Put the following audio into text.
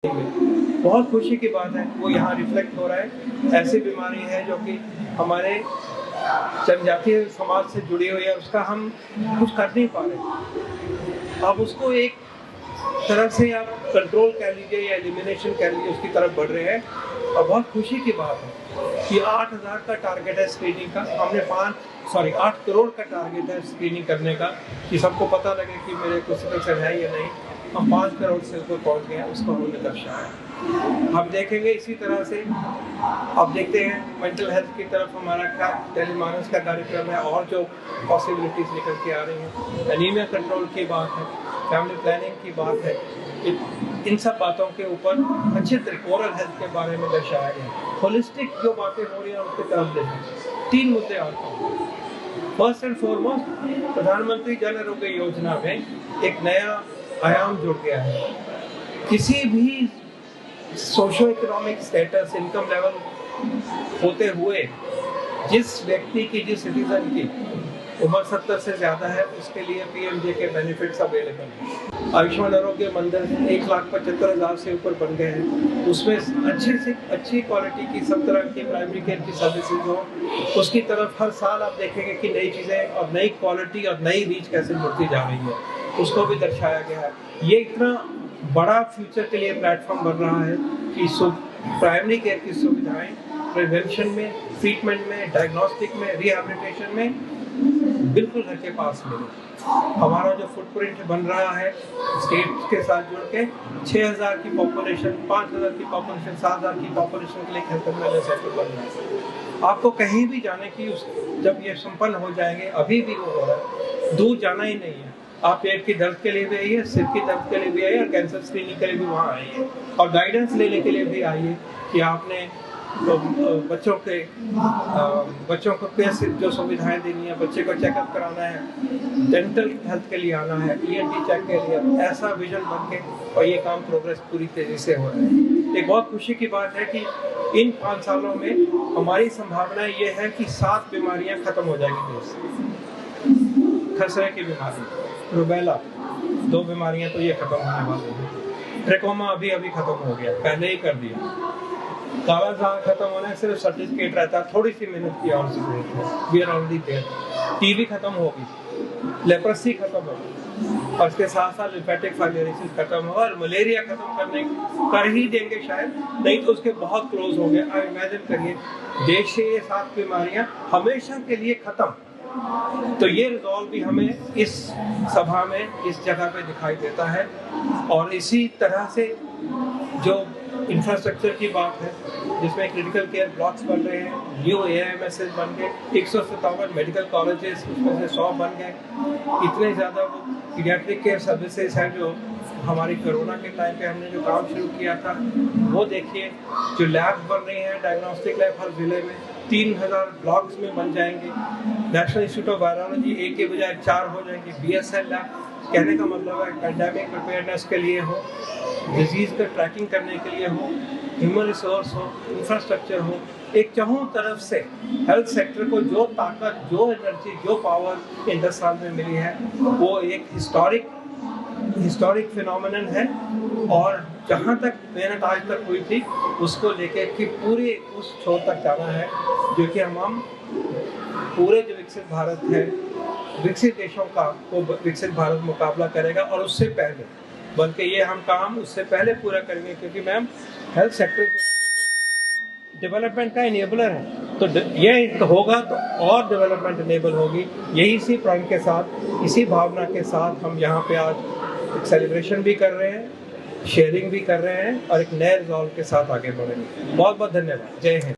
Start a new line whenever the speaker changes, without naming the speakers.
बहुत खुशी की बात है वो यहाँ रिफ्लेक्ट हो रहा है। ऐसी बीमारी है जो कि हमारे जनजातीय समाज से जुड़ी हुई है, उसका हम कुछ कर नहीं पा रहे। अब उसको एक तरह से आप कंट्रोल कह लीजिए या एलिमिनेशन कह लीजिए, उसकी तरफ बढ़ रहे हैं। और बहुत खुशी की बात है कि 8,000 का टारगेट है स्क्रीनिंग का। हमने 8 करोड़ का टारगेट है स्क्रीनिंग करने का, कि सबको पता लगे कि मेरे को सिकल सेल है या नहीं। हम 5 करोड़ से ऊपर पहुँच गए, उसको हमने दर्शाया। हम देखेंगे इसी तरह से, अब देखते हैं मेंटल हेल्थ की तरफ हमारा क्या टेलीमानस का कार्यक्रम है और जो पॉसिबिलिटीज निकल के आ रही हैं। एनीमिया कंट्रोल की बात है, फैमिली प्लानिंग की बात है, इन सब बातों के ऊपर अच्छे तरीके ओरल हेल्थ के बारे में दर्शाया गया। होलिस्टिक जो बातें हो रही हैं उसकी तरफ देखें। 3 मुद्दे आते हैं। फर्स्ट एंड फॉरमोस्ट, प्रधानमंत्री जन आरोग्य योजना में एक नया आयाम जुड़ गया है। किसी भी socio economic status, income level होते हुए जिस व्यक्ति की, जिस सिटीजन की उम्र 70 से ज़्यादा है, उसके लिए पीएमजे के बेनिफिट्स अवेलेबल हैं। आयुष्मान आरोग्य मंदिर 1,75,000 से ऊपर बन गए हैं। उसमें अच्छे से अच्छी क्वालिटी की सब तरह की प्राइमरी केयर की सर्विसेज हो, उसकी तरफ हर साल आप देखेंगे कि नई चीज़ें और नई क्वालिटी और नई रीच कैसे बढ़ती जा रही है, उसको भी दर्शाया गया है। ये इतना बड़ा फ्यूचर के लिए प्लेटफॉर्म बन रहा है कि प्राइमरी केयर की सुविधाएं प्रिवेंशन में, ट्रीटमेंट में, डायग्नोस्टिक में, रिहैबिलिटेशन में बिल्कुल घर के पास मिले। हमारा जो फुटप्रिंट बन रहा है स्टेट के साथ जुड़ के, 6,000 की पॉपुलेशन, 5,000 की पॉपुलेशन, 7,000 की पॉपुलेशन के लिए हेल्थ वेलनेस सेंटर बन रहा है। आपको कहीं भी जाने की जब ये संपन्न हो जाएंगे, अभी भी वो हो रहा है, दूर जाना ही नहीं है। आप पेट की दर्द के लिए भी आइए, सिर की दर्द के लिए भी आइए और कैंसर स्क्रीनिंग के लिए भी वहाँ आइए और गाइडेंस लेने के लिए भी आइए कि आपने बच्चों को कैसे जो सुविधाएं देनी है, बच्चे को चेकअप कराना है, डेंटल हेल्थ के लिए आना है, ईएनटी चेक के लिए, ऐसा विजन बन के और ये काम प्रोग्रेस पूरी तेजी से हो रहा है। एक बहुत खुशी की बात है कि इन 5 सालों में हमारी संभावना ये है कि 7 बीमारियां खत्म हो जाएगी देश से। खसरे की बीमारी, रूबेला, 2 बीमारियां तो ये खत्म होने वाली है। ट्रेकोमा अभी खत्म हो गया, पहले ही कर दिया। कालाजार खत्म होने सिर्फ सर्टिफिकेट रहता है, थोड़ी सी मेहनत की और जरूरत है। We are already there. TB खत्म होगी, लेप्रोसी खत्म होगी और इसके साथ साथ लिम्फेटिक फाइब्रोसिस खत्म होगा और मलेरिया खत्म कर ही देंगे शायद, नहीं तो उसके बहुत क्लोज हो गए। आप इमेजिन करिए देश से ये 7 बीमारियां हमेशा के लिए खत्म। तो ये रिजॉल्व भी हमें इस सभा में, इस जगह पे दिखाई देता है। और इसी तरह से जो इंफ्रास्ट्रक्चर की बात है, जिसमें क्रिटिकल केयर ब्लॉक्स बन रहे हैं, न्यू AIMSs बन गए, 157 मेडिकल कॉलेजेस उसमें से 100 बन गए। इतने ज़्यादा वो पीडियाट्रिक केयर सर्विसेज हैं जो हमारी कोरोना के टाइम पे हमने जो काम शुरू किया था, वो देखिए। जो लैब बन रही हैं, डायग्नोस्टिक लैब हर जिले में 3,000 ब्लॉक्स में बन जाएंगे। नेशनल इंस्टीट्यूट ऑफ वायरोलॉजी 1 के बजाय 4 हो जाएंगे। BSL लैब, कहने का मतलब है पैंडेमिक प्रिपेयरनेस के लिए हो, डिजीज का ट्रैकिंग करने के लिए हो, ह्यूमन रिसोर्स हो, इंफ्रास्ट्रक्चर हो, एक चारों तरफ से हेल्थ सेक्टर को जो ताकत, जो एनर्जी, जो पावर इन 10 साल में मिली है, वो एक हिस्टोरिक फिनोमेनन है। और जहाँ तक मेहनत आज तक हुई थी, उसको लेके कि पूरे उस छोर तक जाना है जो कि हम पूरे जो विकसित भारत है, विकसित देशों का वो विकसित भारत मुकाबला करेगा। और उससे पहले, बल्कि ये हम काम उससे पहले पूरा करेंगे, क्योंकि मैम हेल्थ सेक्टर डेवलपमेंट का इनेबलर है। तो ये होगा तो और डेवलपमेंट इनेबल होगी। यही इसी प्रण के साथ, इसी भावना के साथ हम यहाँ पे आज एक सेलिब्रेशन भी कर रहे हैं, शेयरिंग भी कर रहे हैं और एक नए रिजॉल्व के साथ आगे बढ़ेंगे। बहुत बहुत धन्यवाद। जय हिंद।